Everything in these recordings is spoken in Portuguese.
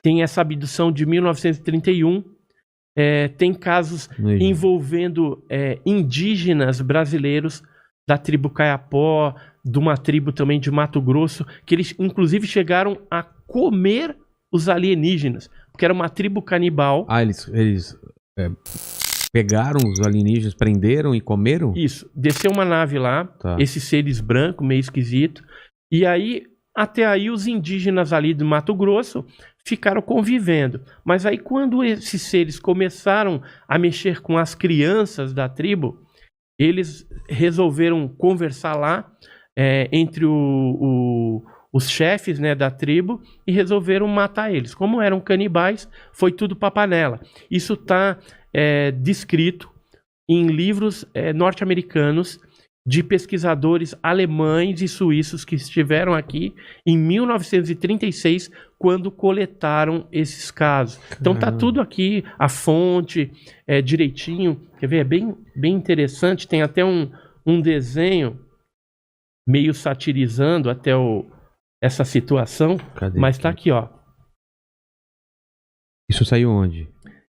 tem essa abdução de 1931. Tem casos envolvendo indígenas brasileiros da tribo Kayapó, de uma tribo também de Mato Grosso, que eles inclusive chegaram a comer os alienígenas, porque era uma tribo canibal. Eles pegaram os alienígenas, prenderam e comeram? Isso, desceu uma nave lá, esses seres brancos, meio esquisito, e aí, até aí os indígenas ali do Mato Grosso ficaram convivendo. Mas aí quando esses seres começaram a mexer com as crianças da tribo, eles resolveram conversar lá entre os chefes, né, da tribo, e resolveram matar eles. Como eram canibais, foi tudo pra panela. Isso está descrito em livros norte-americanos de pesquisadores alemães e suíços que estiveram aqui em 1936, quando coletaram esses casos. Então tá tudo aqui, a fonte, direitinho. Quer ver? É bem interessante. Tem até um desenho meio satirizando até essa situação. Cadê? Mas tá aqui, ó. Isso saiu onde?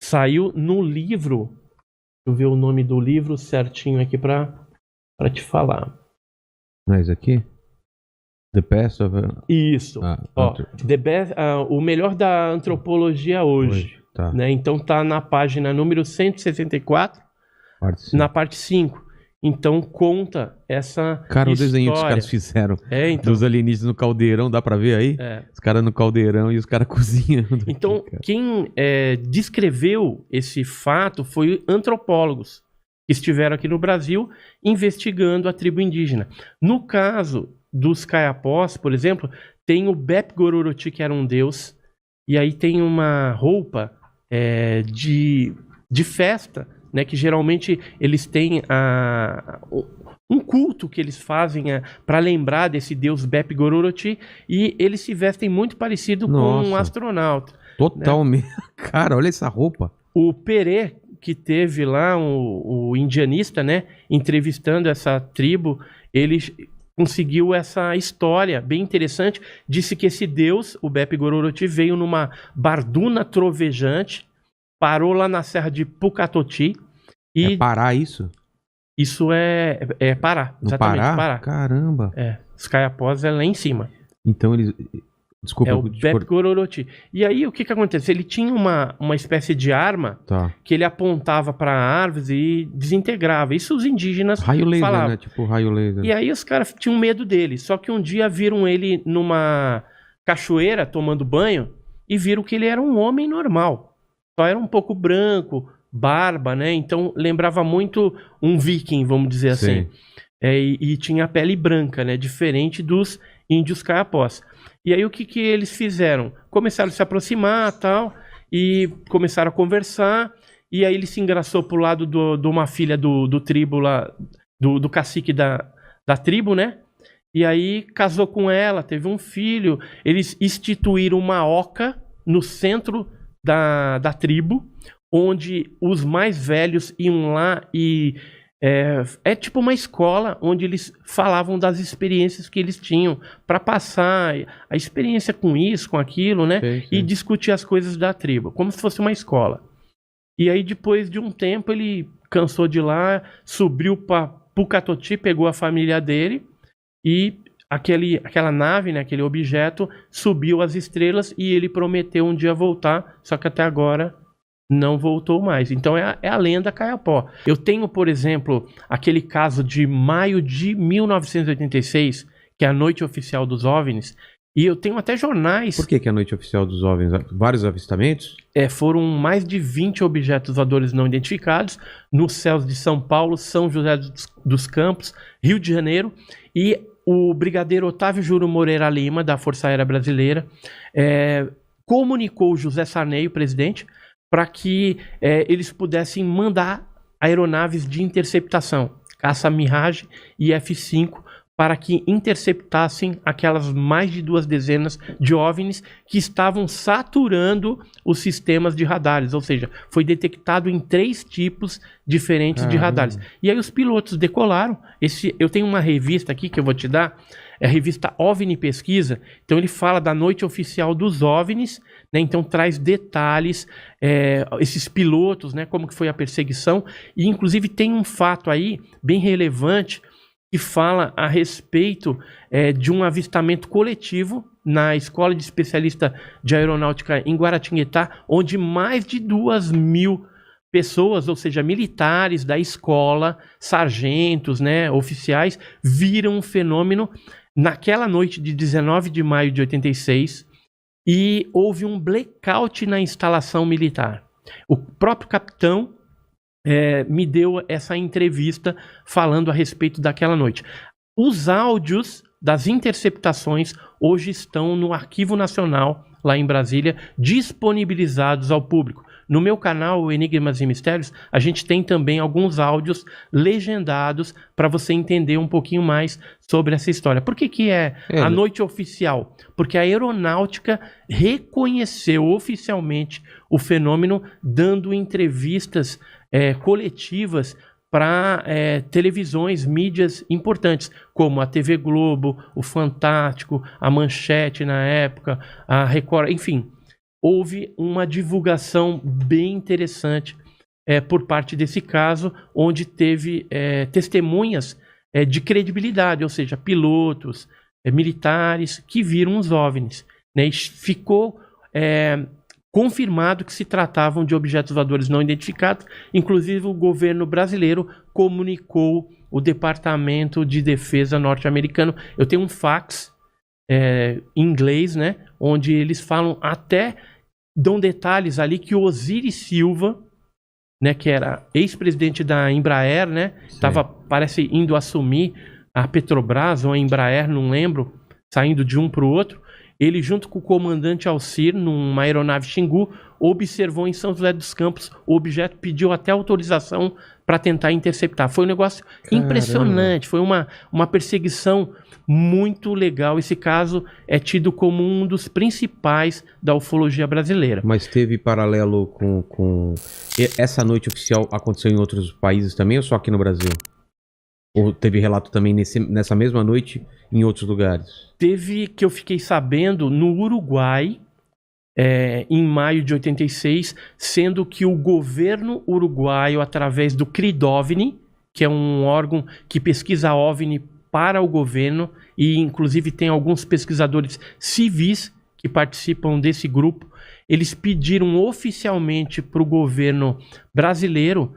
Saiu no livro. Deixa eu ver o nome do livro certinho aqui para te falar. Não é isso aqui? The Best of... Isso. Ó, The Best, o melhor da antropologia hoje. Tá. Né? Então tá na página número 164, na parte 5. Então conta essa Cara, o história. desenho que os caras fizeram dos alienígenas no caldeirão, dá pra ver aí? Os caras no caldeirão e os caras cozinhando. Então, quem descreveu esse fato foi antropólogos que estiveram aqui no Brasil investigando a tribo indígena. No caso dos Kayapós, por exemplo, tem o Bep-Gororoti, que era um deus, e aí tem uma roupa de festa, né, que geralmente eles têm um culto que eles fazem para lembrar desse deus Bep-Gororoti, e eles se vestem muito parecido com um astronauta. Totalmente. Né? Cara, olha essa roupa. O Perê, que teve lá, o indianista, né, entrevistando essa tribo, ele conseguiu essa história bem interessante. Disse que esse deus, o Bep-Gororoti, veio numa barduna trovejante, parou lá na serra de Pucatoti. E Pará isso? Isso é Pará. No exatamente, Pará? Caramba. Os Kayapós é lá em cima. Então eles... Desculpa. O Bep-Gororoti. E aí o que acontece? Ele tinha uma espécie de arma que ele apontava para árvores e desintegrava. Isso os indígenas raio laser, falavam. né? Tipo raio laser. E aí os caras tinham medo dele. Só que um dia viram ele numa cachoeira tomando banho e viram que ele era um homem normal. Só era um pouco branco, barba, né? Então lembrava muito um viking, vamos dizer assim. E tinha a pele branca, né? Diferente dos índios Kayapós. E aí o que eles fizeram? Começaram a se aproximar tal, e começaram a conversar, e aí ele se engraçou pro lado de uma filha do tribo lá, do cacique da tribo, né? E aí casou com ela, teve um filho. Eles instituíram uma oca no centro da tribo, onde os mais velhos iam lá e... É tipo uma escola onde eles falavam das experiências que eles tinham para passar a experiência com isso, com aquilo, né? Sim. E discutir as coisas da tribo, como se fosse uma escola. E aí depois de um tempo ele cansou de lá, subiu para Pucatoti, pegou a família dele e aquela nave, né, aquele objeto, subiu as estrelas e ele prometeu um dia voltar, só que até agora não voltou mais. Então é a lenda Kayapó. Eu tenho, por exemplo, aquele caso de maio de 1986, que é a Noite Oficial dos OVNIs, e eu tenho até jornais... Por que é a Noite Oficial dos OVNIs? Vários avistamentos? Foram mais de 20 objetos voadores não identificados nos céus de São Paulo, São José dos Campos, Rio de Janeiro, e o brigadeiro Otávio Júlio Moreira Lima, da Força Aérea Brasileira, comunicou o José Sarney, o presidente, para que eles pudessem mandar aeronaves de interceptação, caça Mirage e F-5, para que interceptassem aquelas mais de 2 dezenas de OVNIs que estavam saturando os sistemas de radares, ou seja, foi detectado em 3 tipos diferentes de radares. E aí os pilotos decolaram. Eu tenho uma revista aqui que eu vou te dar, é a revista OVNI Pesquisa. Então ele fala da noite oficial dos OVNIs, né? Então traz detalhes, esses pilotos, né? Como que foi a perseguição. E inclusive tem um fato aí bem relevante que fala a respeito de um avistamento coletivo na Escola de Especialista de Aeronáutica em Guaratinguetá, onde mais de 2.000 pessoas, ou seja, militares da escola, sargentos, né, oficiais, viram um fenômeno naquela noite de 19 de maio de 86 e houve um blackout na instalação militar. O próprio capitão me deu essa entrevista falando a respeito daquela noite. Os áudios das interceptações hoje estão no Arquivo Nacional, lá em Brasília, disponibilizados ao público. No meu canal, Enigmas e Mistérios, a gente tem também alguns áudios legendados para você entender um pouquinho mais sobre essa história. Por que é a noite oficial? Porque a aeronáutica reconheceu oficialmente o fenômeno, dando entrevistas coletivas para televisões, mídias importantes, como a TV Globo, o Fantástico, a Manchete na época, a Record, enfim. Houve uma divulgação bem interessante por parte desse caso, onde teve testemunhas de credibilidade, ou seja, pilotos, militares que viram os OVNIs, né? E ficou confirmado que se tratavam de objetos voadores não identificados. Inclusive o governo brasileiro comunicou o Departamento de Defesa norte-americano. Eu tenho um fax em inglês, né, onde eles falam, até dão detalhes ali, que o Osiris Silva, né, que era ex-presidente da Embraer, né, estava, parece, indo assumir a Petrobras ou a Embraer, não lembro, saindo de um para o outro. Ele, junto com o comandante Alcir, numa aeronave Xingu, observou em São José dos Campos o objeto, pediu até autorização para tentar interceptar. Foi um negócio impressionante, foi uma perseguição muito legal. Esse caso é tido como um dos principais da ufologia brasileira. Mas teve paralelo com... Essa noite oficial aconteceu em outros países também ou só aqui no Brasil? Ou teve relato também nessa mesma noite em outros lugares? Teve, que eu fiquei sabendo, no Uruguai, em maio de 86, sendo que o governo uruguaio, através do CRIDOVNI, que é um órgão que pesquisa OVNI para o governo, e inclusive tem alguns pesquisadores civis que participam desse grupo, eles pediram oficialmente para o governo brasileiro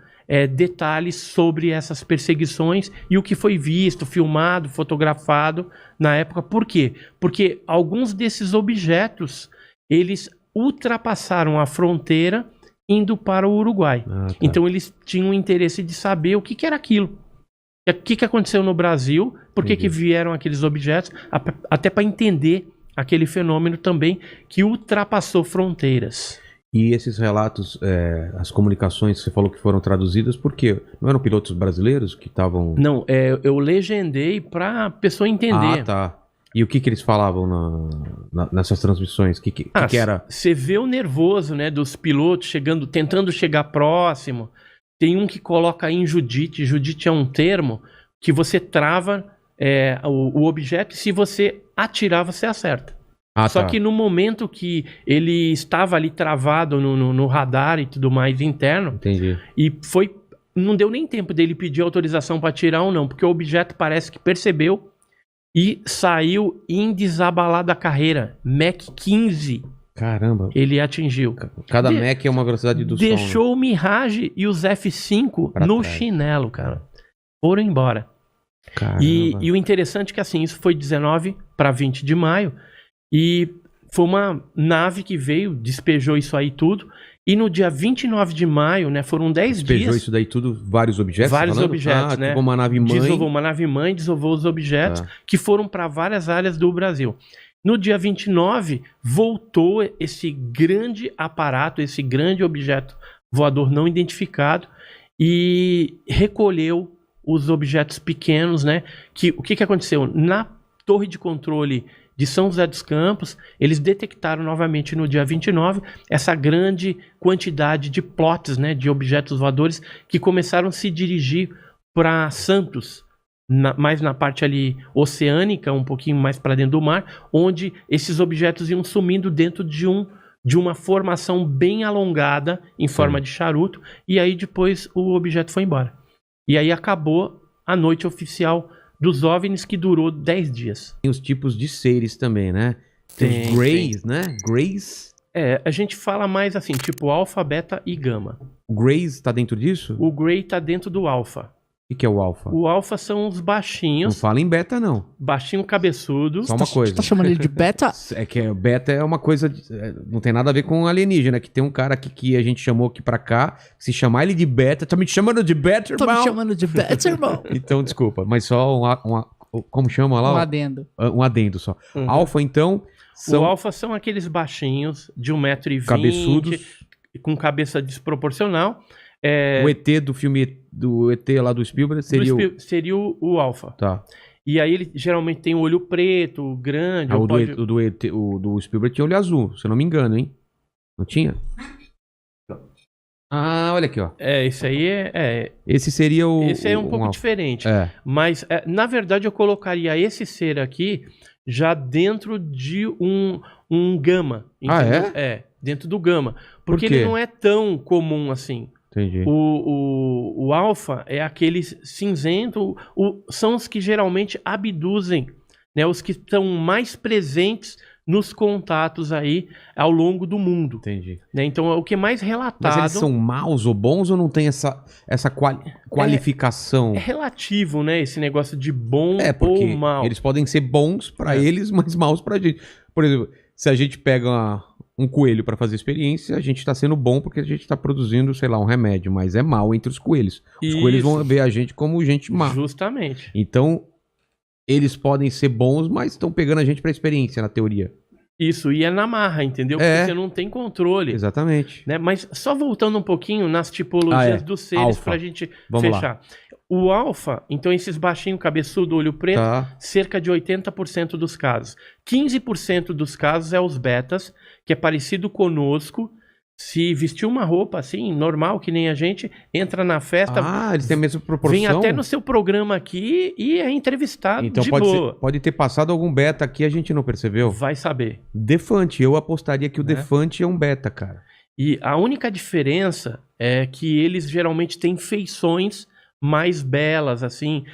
detalhes sobre essas perseguições e o que foi visto, filmado, fotografado na época. Por quê? Porque alguns desses objetos, eles ultrapassaram a fronteira indo para o Uruguai. Tá. Então eles tinham interesse de saber o que era aquilo. O que aconteceu no Brasil, por que vieram aqueles objetos, até para entender aquele fenômeno também que ultrapassou fronteiras. E esses relatos, as comunicações que você falou que foram traduzidas, por quê? Não eram pilotos brasileiros que estavam... Não, eu legendei para a pessoa entender. Ah, tá. E o que eles falavam nessas transmissões? Que era? Você vê o nervoso, né, dos pilotos chegando, tentando chegar próximo. Tem um que coloca em Judite. Judite é um termo que você trava o objeto e se você atirar, você acerta. Só que no momento que ele estava ali travado no radar e tudo mais interno, entendi. E não deu nem tempo dele pedir autorização para atirar ou não, porque o objeto parece que percebeu e saiu em desabalada a carreira. Mach 15. Caramba. Ele atingiu. Cada Mach é uma velocidade do som. Deixou o Mirage e os F5 no chinelo, cara. Foram embora. E o interessante é que assim, isso foi 19 para 20 de maio. E foi uma nave que veio, despejou isso aí tudo. E no dia 29 de maio, né, foram 10 dias... Despejou isso daí tudo, vários objetos? Vários objetos, né? Uma nave mãe. Desovou uma nave mãe, desovou os objetos que foram para várias áreas do Brasil. No dia 29, voltou esse grande aparato, esse grande objeto voador não identificado e recolheu os objetos pequenos, né? O que aconteceu? Na torre de controle de São José dos Campos, eles detectaram novamente no dia 29 essa grande quantidade de plots, né, de objetos voadores que começaram a se dirigir para Santos, mais na parte ali oceânica, um pouquinho mais para dentro do mar, onde esses objetos iam sumindo dentro de uma formação bem alongada, em forma de charuto, e aí depois o objeto foi embora. E aí acabou a noite oficial dos OVNIs, que durou 10 dias. Tem os tipos de seres também, né? Tem os Greys, né? Greys. A gente fala mais assim, tipo alfa, beta e gama. O Greys tá dentro disso? O Grey tá dentro do alfa. O que é o alfa? O alfa são os baixinhos. Não fala em beta, não. Baixinho cabeçudo. Só uma coisa. Você tá chamando ele de beta? É que beta é uma coisa... não tem nada a ver com alienígena. Que tem um cara aqui que a gente chamou aqui pra cá. Se chamar ele de beta... Tá me chamando de beta, irmão? Tô me chamando de beta, irmão. Então, desculpa. Mas só como chama lá? Um adendo. Um adendo só. Alfa, então... O alfa são aqueles baixinhos de 1,20 m. Cabeçudos. Com cabeça desproporcional. O ET do filme do ET lá do Spielberg seria o alfa. Tá. E aí ele geralmente tem o olho preto, grande. O do Spielberg tinha olho azul, se eu não me engano, hein? Não tinha? Ah, olha aqui, ó. Esse aí Esse seria o... Esse é um pouco diferente. Mas, na verdade, eu colocaria esse ser aqui já dentro de um gama. Entendeu? Dentro do gama. Porque ele não é tão comum assim. Entendi. O alfa é aquele cinzento, são os que geralmente abduzem, né? Os que estão mais presentes nos contatos aí ao longo do mundo. Entendi. Né? Então, o que é mais relatado... Mas eles são maus ou bons ou não tem essa qualificação? É relativo, né? Esse negócio de bom porque ou mal. Eles podem ser bons pra eles, mas maus pra gente. Por exemplo, se a gente pega um coelho pra fazer experiência, a gente tá sendo bom porque a gente tá produzindo, sei lá, um remédio, mas é mal entre os coelhos. Os coelhos vão ver a gente como gente má. Justamente. Então, eles podem ser bons, mas estão pegando a gente pra experiência, na teoria. Isso, e é na marra, entendeu? Porque você não tem controle. Exatamente. Né? Mas só voltando um pouquinho nas tipologias dos seres alfa. pra gente Vamos fechar. Lá. O alfa, então esses baixinho, cabeçudo, olho preto, cerca de 80% dos casos. 15% dos casos é os betas, que é parecido conosco. Se vestir uma roupa assim, normal, que nem a gente, entra na festa... eles têm a mesma proporção? Vem até no seu programa aqui e é entrevistado então, de boa. Pode ter passado algum beta aqui e a gente não percebeu? Vai saber. Defante, eu apostaria que o Defante é um beta, cara. E a única diferença é que eles geralmente têm feições mais belas, assim,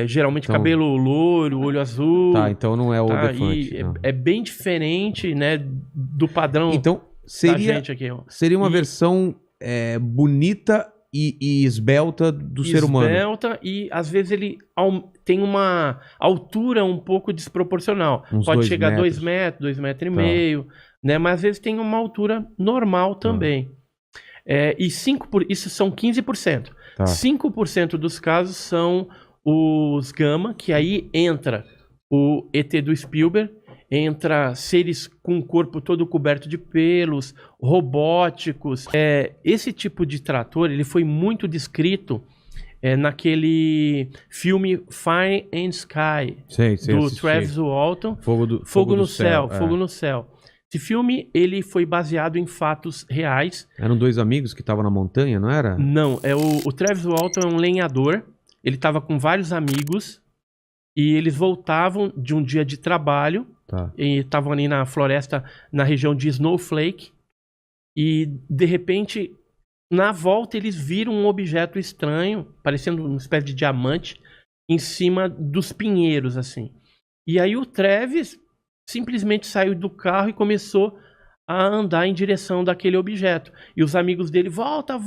geralmente então, cabelo loiro, olho azul. Tá, então não é o Defante. É bem diferente, né, do padrão. Então, seria uma versão bonita e esbelta do ser humano. Esbelta, e às vezes ele tem uma altura um pouco desproporcional. Pode chegar a 2 metros, 2,5 metros, né? Mas às vezes tem uma altura normal também. Isso são 15%. 5% dos casos são os gama, que aí entra o ET do Spielberg, entra seres com o corpo todo coberto de pelos, robóticos. Esse tipo de trator ele foi muito descrito naquele filme Fire and Sky, do Travis Walton. Fogo no Céu. Fogo no Céu. Esse filme ele foi baseado em fatos reais. Eram 2 amigos que estavam na montanha, não era? Não, o Travis Walton é um lenhador. Ele estava com vários amigos e eles voltavam de um dia de trabalho. E estavam ali na floresta, na região de Snowflake. E, de repente, na volta, eles viram um objeto estranho, parecendo uma espécie de diamante, em cima dos pinheiros, assim. E aí o Travis simplesmente saiu do carro e começou a andar em direção daquele objeto. E os amigos dele, volta,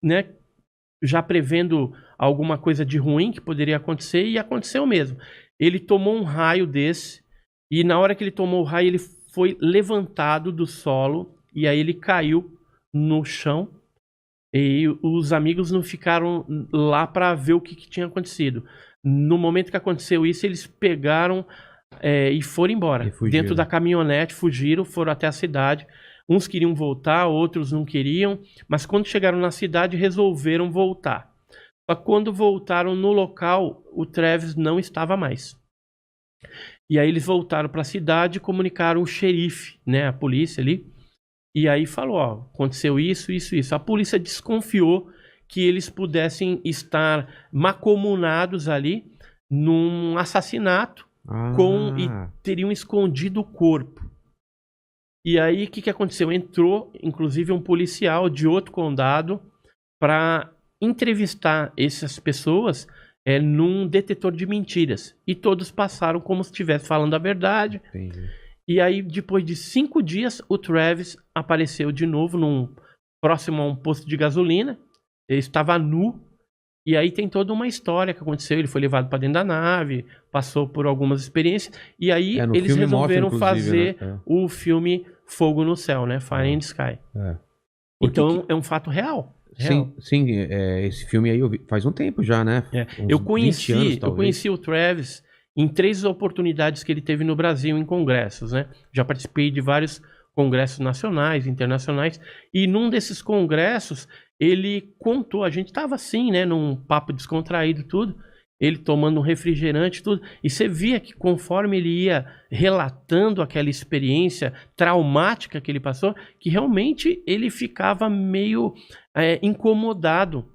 né? Já prevendo alguma coisa de ruim que poderia acontecer, e aconteceu mesmo. Ele tomou um raio desse, e na hora que ele tomou o raio, ele foi levantado do solo, e aí ele caiu no chão, e os amigos não ficaram lá para ver o que tinha acontecido. No momento que aconteceu isso, eles pegaram e foram embora. Dentro da caminhonete, fugiram, foram até a cidade. Uns queriam voltar, outros não queriam, mas quando chegaram na cidade, resolveram voltar. Só que quando voltaram no local, o Travis não estava mais. E aí eles voltaram para a cidade e comunicaram o xerife, né, a polícia ali. E aí falou, aconteceu isso. A polícia desconfiou que eles pudessem estar macomunados ali num assassinato e teriam escondido o corpo. E aí, o que aconteceu? Entrou, inclusive, um policial de outro condado para entrevistar essas pessoas num detetor de mentiras. E todos passaram como se estivesse falando a verdade. Entendi. E aí, depois de 5 dias, o Travis apareceu de novo próximo a um posto de gasolina. Ele estava nu. E aí tem toda uma história que aconteceu. Ele foi levado para dentro da nave, passou por algumas experiências. E aí eles resolveram fazer o filme Fogo no Céu, né? Fire in the Sky. Então é um fato real. Sim, esse filme aí eu vi faz um tempo já, né? Eu conheci o Travis em 3 oportunidades que ele teve no Brasil em congressos, né? Já participei de vários congressos nacionais, internacionais, e num desses congressos ele contou, a gente tava assim, né, num papo descontraído tudo, ele tomando um refrigerante tudo, e você via que conforme ele ia relatando aquela experiência traumática que ele passou, que realmente ele ficava meio incomodado,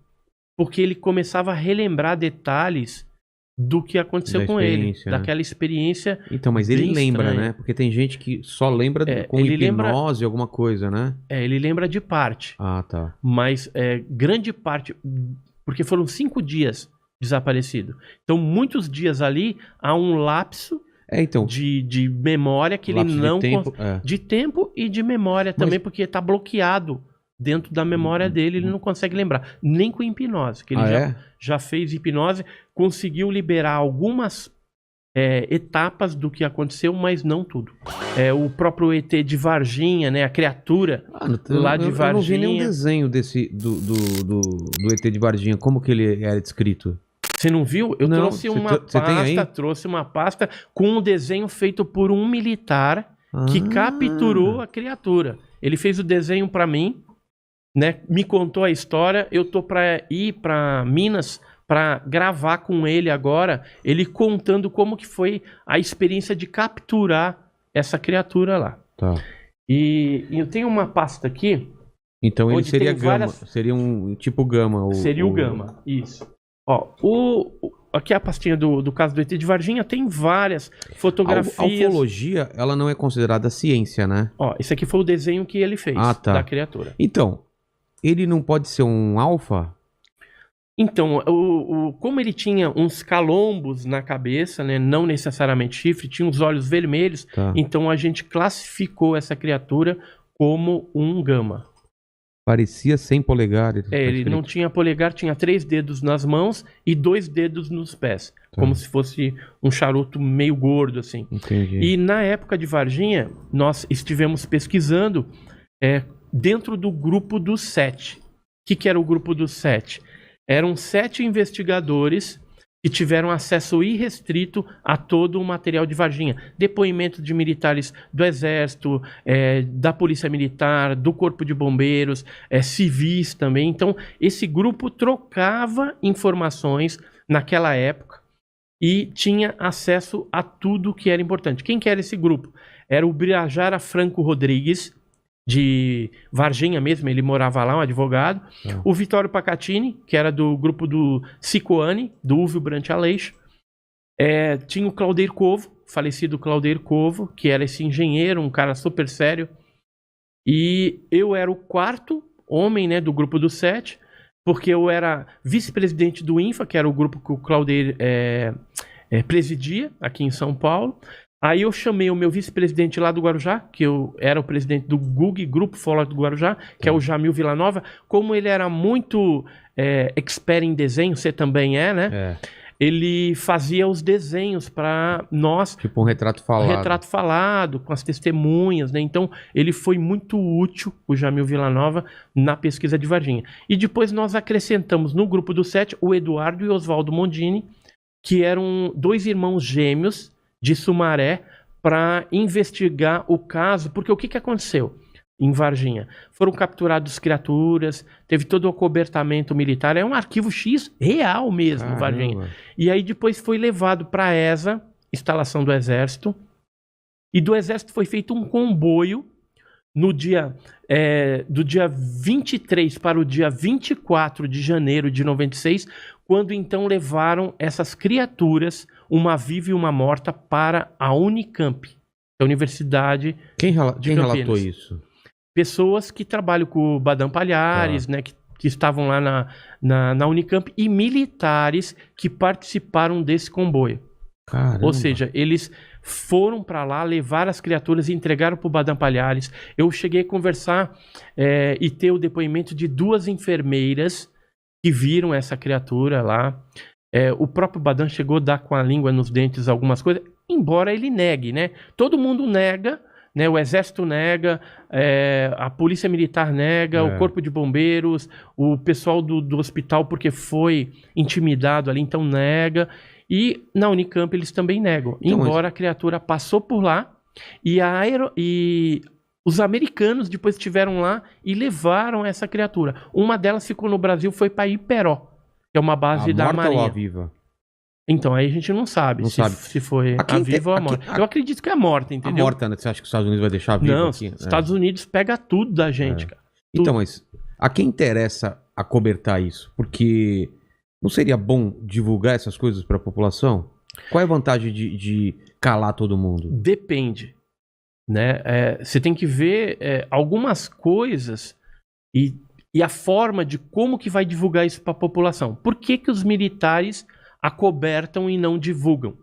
porque ele começava a relembrar detalhes do que aconteceu com ele, daquela experiência. Então, mas ele lembra, né? Porque tem gente que só lembra com hipnose, alguma coisa, né? Ele lembra de parte. Ah, tá. Mas grande parte, porque foram 5 dias desaparecido. Então, muitos dias ali, há um lapso de memória que ele não... De tempo e de memória também, porque está bloqueado dentro da memória dele, ele não consegue lembrar. Nem com hipnose, que ele já fez hipnose, conseguiu liberar algumas etapas do que aconteceu, mas não tudo. O próprio ET de Varginha, né, a criatura lá de Varginha... Eu não vi nenhum desenho do ET de Varginha, como que ele era descrito? Você não viu? Eu trouxe uma pasta com um desenho feito por um militar que capturou a criatura. Ele fez o desenho para mim, né? Me contou a história. Eu tô para ir para Minas para gravar com ele agora, ele contando como que foi a experiência de capturar essa criatura lá. Tá. E eu tenho uma pasta aqui. Então ele seria Gama, seria um tipo Gama. Seria o Gama, isso. Ó, aqui a pastinha do caso do ET de Varginha tem várias fotografias. A ufologia, ela não é considerada ciência, né? Ó, esse aqui foi o desenho que ele fez da criatura. Então, ele não pode ser um alfa? Então, como ele tinha uns calombos na cabeça, né, não necessariamente chifre, tinha os olhos vermelhos, então a gente classificou essa criatura como um Gama. Parecia sem polegar. Ele não tinha polegar, tinha 3 dedos nas mãos e 2 dedos nos pés. Como se fosse um charuto meio gordo, assim. Entendi. E na época de Varginha, nós estivemos pesquisando dentro do grupo dos 7. O que era o grupo dos 7? Eram 7 investigadores que tiveram acesso irrestrito a todo o material de Varginha. Depoimento de militares do Exército, da Polícia Militar, do Corpo de Bombeiros, civis também. Então, esse grupo trocava informações naquela época e tinha acesso a tudo que era importante. Quem que era esse grupo? Era o Birajara Franco Rodrigues, de Varginha mesmo, ele morava lá, um advogado. O Vitório Pacatini, que era do grupo do Cicoane, do Úvio Brant Aleixo. Tinha o Claudeir Covo, falecido Claudeir Covo, que era esse engenheiro, um cara super sério. E eu era o 4º homem, né, do grupo dos 7, porque eu era vice-presidente do INFA, que era o grupo que o Claudeir presidia, aqui em São Paulo. Aí eu chamei o meu vice-presidente lá do Guarujá, que eu era o presidente do GUG, Grupo Follow do Guarujá, que é o Jamil Villanova. Como ele era muito expert em desenho, você também né? Ele fazia os desenhos para nós. Tipo um retrato falado. Retrato falado, com as testemunhas, né? Então, ele foi muito útil, o Jamil Villanova, na pesquisa de Varginha. E depois nós acrescentamos no grupo do 7 o Eduardo e Oswaldo Mondini, que eram 2 irmãos gêmeos de Sumaré, para investigar o caso, porque o que aconteceu em Varginha? Foram capturados criaturas, teve todo o acobertamento militar, é um arquivo X real mesmo, Varginha. E aí depois foi levado para a ESA, instalação do Exército, e do Exército foi feito um comboio do dia 23 para o dia 24 de janeiro de 96, quando então levaram essas criaturas, uma viva e uma morta, para a Unicamp, a Universidade Quem de relatou Campinas. isso? Pessoas que trabalham com o Badam Palhares, né, que estavam lá na Unicamp, e militares que participaram desse comboio. Caramba. Ou seja, eles foram para lá, levaram as criaturas e entregaram para o Badam Palhares. Eu cheguei a conversar e ter o depoimento de 2 enfermeiras que viram essa criatura lá. O próprio Badam chegou a dar com a língua nos dentes algumas coisas, embora ele negue, né? Todo mundo nega, né? O Exército nega, a Polícia Militar nega, o Corpo de Bombeiros, o pessoal do hospital, porque foi intimidado ali, então nega. E na Unicamp eles também negam, Então, embora a criatura passou por lá e os americanos depois estiveram lá e levaram essa criatura. Uma delas ficou no Brasil, foi para Iperó, que é uma base da morta Marinha. ou a viva? Então, aí a gente não sabe, se foi a viva ou a morta. Eu acredito que é a morta, entendeu? A morta, né? Você acha que os Estados Unidos vai deixar viva Não, aqui? os Estados Unidos pega tudo da gente, cara. Então, mas a quem interessa acobertar isso? Porque não seria bom divulgar essas coisas para a população? Qual é a vantagem de calar todo mundo? Depende, né? Você tem que ver algumas coisas e a forma de como que vai divulgar isso para a população. Por que que os militares acobertam e não divulgam?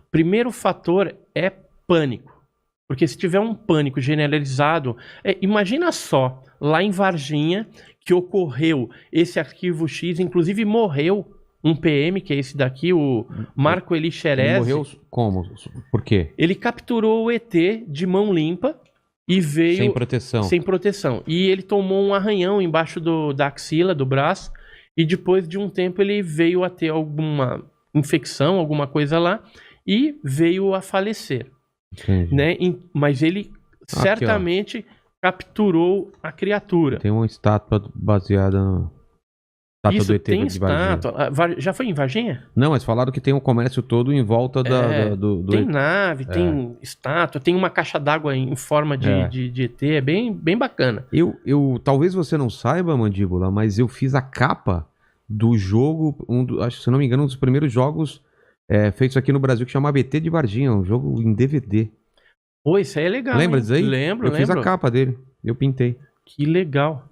Primeiro fator é pânico. Porque se tiver um pânico generalizado, imagina só, lá em Varginha, que ocorreu esse arquivo X, inclusive morreu um PM, que é esse daqui, o Marco Eli Xerez. Morreu como? Por quê? Ele capturou o ET de mão limpa e veio... Sem proteção. Sem proteção. E ele tomou um arranhão embaixo da axila, do braço, e depois de um tempo ele veio a ter alguma infecção, alguma coisa lá, e veio a falecer. Né? Mas ele certamente capturou a criatura. Tem uma estátua baseada na estátua do ET tem de Varginha. estátua. Já foi em Varginha? Não, mas falaram que tem um comércio todo em volta do tem ET. nave, tem estátua, tem uma caixa d'água em forma de ET, é bem bacana. Talvez você não saiba, Mandíbula, mas eu fiz a capa do jogo, acho, se não me engano, um dos primeiros jogos feitos aqui no Brasil, que chamava ET de Varginha, um jogo em DVD. Pô, isso aí é legal. Lembra disso aí? Lembro. Eu fiz a capa dele, eu pintei. Que legal.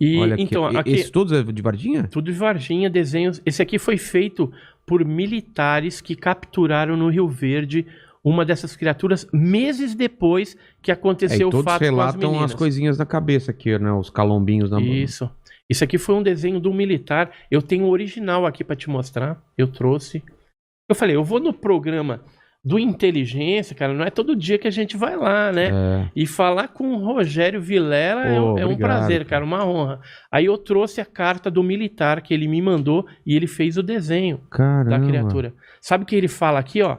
E olha então, aqui, esse todos é de Varginha? Tudo de Varginha, desenhos. Esse aqui foi feito por militares que capturaram no Rio Verde uma dessas criaturas meses depois que aconteceu o fato com as meninas. Todos relatam as coisinhas na cabeça aqui, né? Os calombinhos na mão. Isso aqui foi um desenho do militar. Eu tenho o original aqui pra te mostrar. Eu trouxe. Eu falei, eu vou no programa do Inteligência, cara, não é todo dia que a gente vai lá, né? E falar com o Rogério Vilela é um prazer, cara, uma honra. Aí eu trouxe a carta do militar que ele me mandou e ele fez o desenho da criatura. Sabe o que ele fala aqui, ó?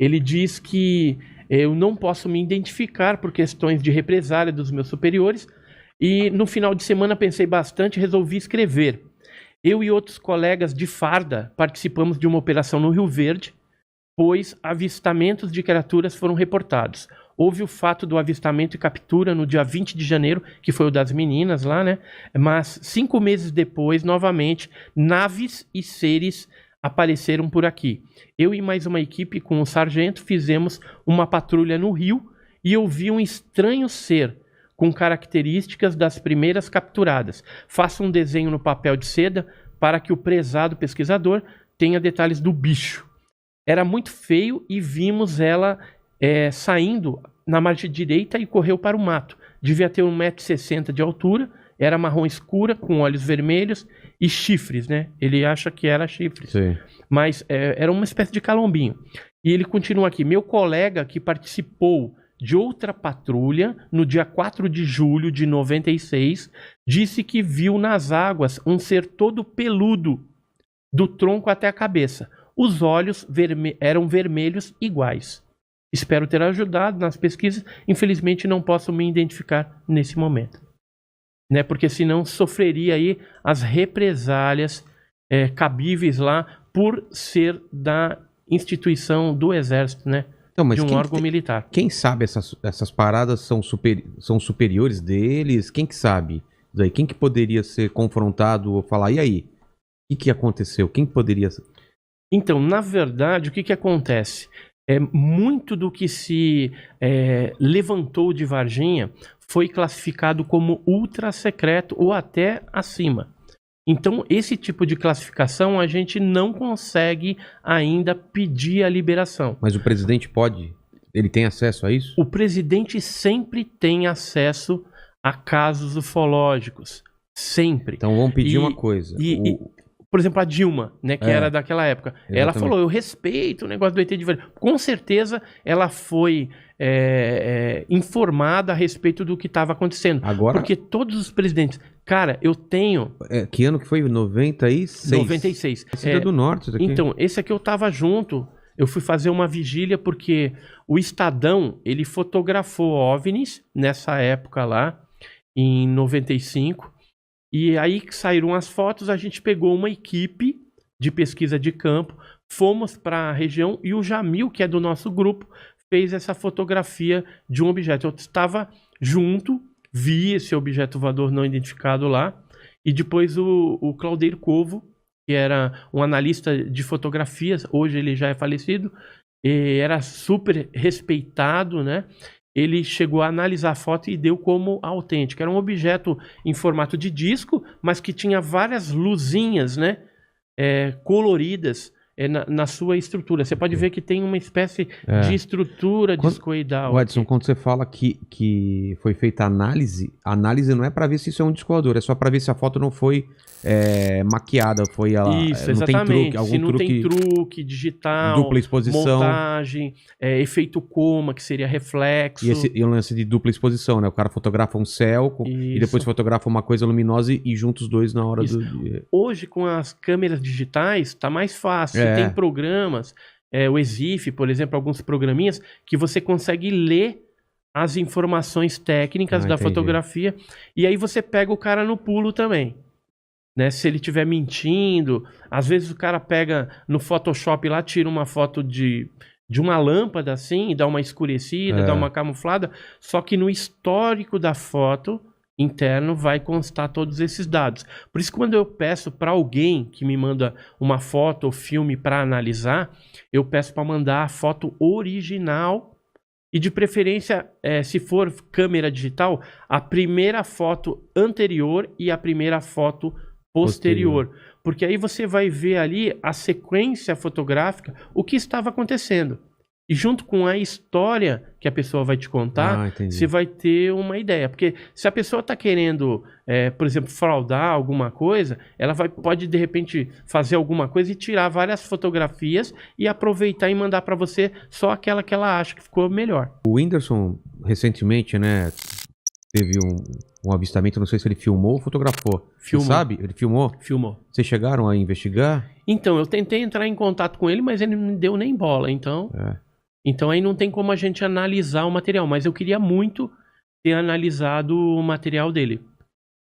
Ele diz que eu não posso me identificar por questões de represália dos meus superiores e no final de semana pensei bastante e resolvi escrever. Eu e outros colegas de farda participamos de uma operação no Rio Verde, pois avistamentos de criaturas foram reportados. Houve o fato do avistamento e captura no dia 20 de janeiro, que foi o das meninas lá, né? Mas 5 meses depois, novamente, naves e seres apareceram por aqui. Eu e mais uma equipe com o sargento fizemos uma patrulha no rio e eu vi um estranho ser com características das primeiras capturadas. Faça um desenho no papel de seda para que o prezado pesquisador tenha detalhes do bicho. Era muito feio e vimos ela saindo na margem direita e correu para o mato. Devia ter 1,60 m de altura, era marrom escura, com olhos vermelhos e chifres, né? Ele acha que era chifres. Sim. Mas era uma espécie de calombinho. E ele continua aqui. Meu colega que participou de outra patrulha no dia 4 de julho de 96 disse que viu nas águas um ser todo peludo do tronco até a cabeça. Os olhos eram vermelhos iguais. Espero ter ajudado nas pesquisas. Infelizmente não posso me identificar nesse momento, né? Porque senão sofreria aí as represálias cabíveis lá por ser da instituição do Exército, né? Então, mas de um quem órgão militar. Quem sabe essas paradas são superiores deles? Quem que sabe? Daí, quem que poderia ser confrontado ou falar, e aí? O que aconteceu? Quem que poderia ser? Então, na verdade, o que acontece? Muito do que se levantou de Varginha foi classificado como ultra secreto ou até acima. Então, esse tipo de classificação a gente não consegue ainda pedir a liberação. Mas o presidente pode? Ele tem acesso a isso? O presidente sempre tem acesso a casos ufológicos. Sempre. Então vamos pedir uma coisa. Por exemplo, a Dilma, né, que era daquela época. Exatamente. Ela falou, eu respeito o negócio do ET de Varginha. Com certeza ela foi informada a respeito do que estava acontecendo. Agora... Porque todos os presidentes... Cara, eu tenho... que ano que foi? 96? 96. Cidade do Norte, isso aqui. Então, esse aqui eu tava junto. Eu fui fazer uma vigília porque o Estadão, ele fotografou OVNIs nessa época lá, em 95. E aí que saíram as fotos, a gente pegou uma equipe de pesquisa de campo, fomos para a região e o Jamil, que é do nosso grupo, fez essa fotografia de um objeto. Eu estava junto, vi esse objeto voador não identificado lá, e depois o Claudeiro Covo, que era um analista de fotografias, hoje ele já é falecido, e era super respeitado, né? Ele chegou a analisar a foto e deu como autêntica. Era um objeto em formato de disco, mas que tinha várias luzinhas, né, coloridas na sua estrutura. Você pode ver que tem uma espécie de estrutura discoidal. Edson, quando você fala que foi feita a análise não é para ver se isso é um disco voador, é só para ver se a foto não foi maquiada, foi ela. Isso, exatamente. Se não tem truque digital, dupla exposição, montagem, efeito coma, que seria reflexo. E o lance de dupla exposição, né? O cara fotografa um céu e depois fotografa uma coisa luminosa e junta os dois na hora do dia. Hoje, com as câmeras digitais, tá mais fácil. Tem programas, o Exif, por exemplo, alguns programinhas, que você consegue ler as informações técnicas da fotografia, e aí você pega o cara no pulo também. Né? Se ele estiver mentindo, às vezes o cara pega no Photoshop lá, tira uma foto de uma lâmpada assim, e dá uma escurecida, dá uma camuflada, só que no histórico da foto interno vai constar todos esses dados. Por isso, quando eu peço para alguém que me manda uma foto ou filme para analisar, eu peço para mandar a foto original e, de preferência, se for câmera digital, a primeira foto anterior e a primeira foto posterior. Porque aí você vai ver ali a sequência fotográfica, o que estava acontecendo. E junto com a história que a pessoa vai te contar, você vai ter uma ideia. Porque se a pessoa está querendo, por exemplo, fraudar alguma coisa, ela pode, de repente, fazer alguma coisa e tirar várias fotografias e aproveitar e mandar para você só aquela que ela acha que ficou melhor. O Whindersson, recentemente, né, teve um avistamento, não sei se ele filmou ou fotografou. Você sabe? Ele filmou? Filmou. Vocês chegaram a investigar? Então, eu tentei entrar em contato com ele, mas ele não deu nem bola, então... Então aí não tem como a gente analisar o material, mas eu queria muito ter analisado o material dele.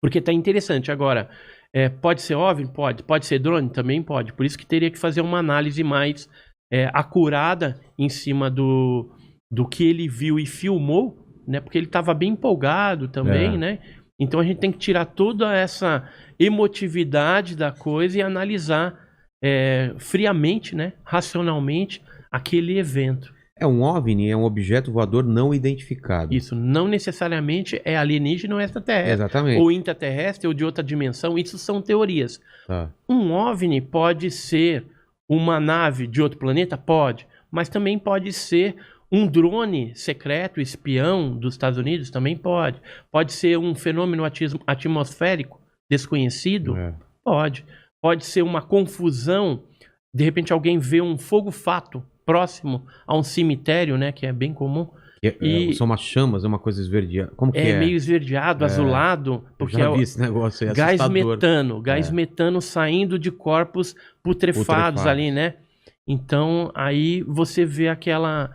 Porque tá interessante. Agora, pode ser OVNI? Pode. Pode ser drone? Também pode. Por isso que teria que fazer uma análise mais acurada em cima do que ele viu e filmou, né? Porque ele estava bem empolgado também, né? Então a gente tem que tirar toda essa emotividade da coisa e analisar friamente, né? Racionalmente, aquele evento. Um OVNI é um objeto voador não identificado. Isso, não necessariamente é alienígena ou extraterrestre. Exatamente. Ou intraterrestre ou de outra dimensão, isso são teorias. Um OVNI pode ser uma nave de outro planeta? Pode. Mas também pode ser um drone secreto, espião dos Estados Unidos? Também pode. Pode ser um fenômeno atmosférico desconhecido? Pode. Pode ser uma confusão, de repente alguém vê um fogo-fato próximo a um cemitério, né, que é bem comum. São umas chamas, é uma coisa esverdeada. Como que é? Meio esverdeado, azulado, porque eu já vi esse negócio aí, gás assustador. metano saindo de corpos putrefados ali, né? Então, aí você vê aquela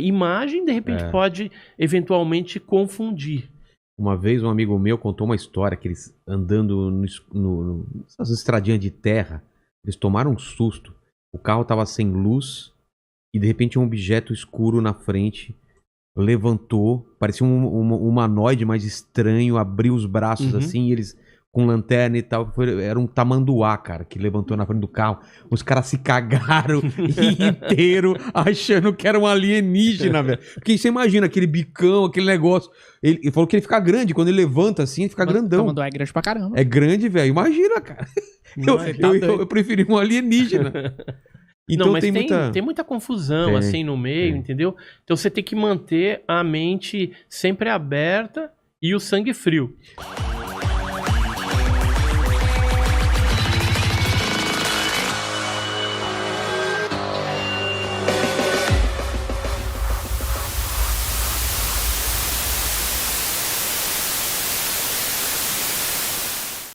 imagem, de repente pode eventualmente confundir. Uma vez um amigo meu contou uma história que eles andando nessas estradinhas de terra, eles tomaram um susto. O carro estava sem luz e de repente um objeto escuro na frente levantou, parecia um humanoide mais estranho, abriu os braços assim, e eles com lanterna e tal, era um tamanduá, cara, que levantou na frente do carro. Os caras se cagaram inteiro achando que era um alienígena, velho. Porque você imagina aquele bicão, aquele negócio. Ele falou que ele fica grande, quando ele levanta assim, ele fica grandão. Tamanduá é grande pra caramba. É grande, velho. Imagina, cara. Eu preferi um alienígena. Então não, mas tem tem muita confusão assim no meio, entendeu? Então você tem que manter a mente sempre aberta e o sangue frio.